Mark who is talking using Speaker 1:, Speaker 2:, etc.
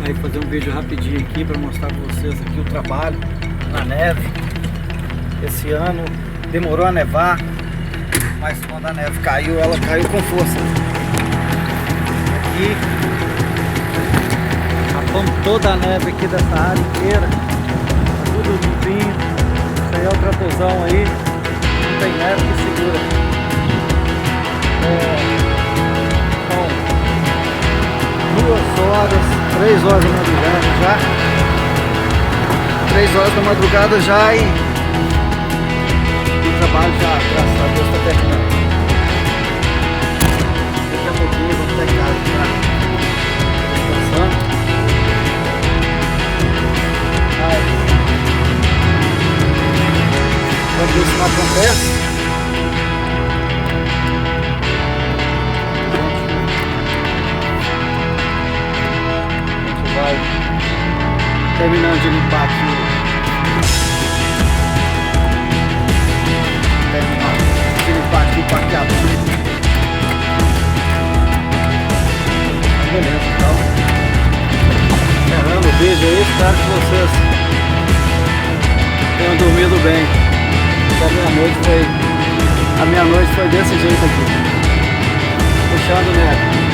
Speaker 1: aí fazer um vídeo rapidinho aqui para mostrar para vocês aqui o trabalho na neve. Esse ano demorou a nevar, mas quando a neve caiu, ela caiu com força. Aqui, rapamos toda a neve aqui dessa área inteira, tudo limpinho. Isso aí é o tratorzão aí, não tem neve que segura. São 2 horas, 3 horas da madrugada já. 3 horas da madrugada já e o trabalho já, graças a Deus, está terminando. Daqui a pouquinho vamos estar em casa já descansando. Vamos ver se não acontece. Vai terminando de limpar aqui. Terminar de limpar aqui o parqueador. Beleza, então. Encerrando o vídeo aí, espero que vocês tenham dormido bem. A minha noite foi desse jeito aqui. Puxando neve.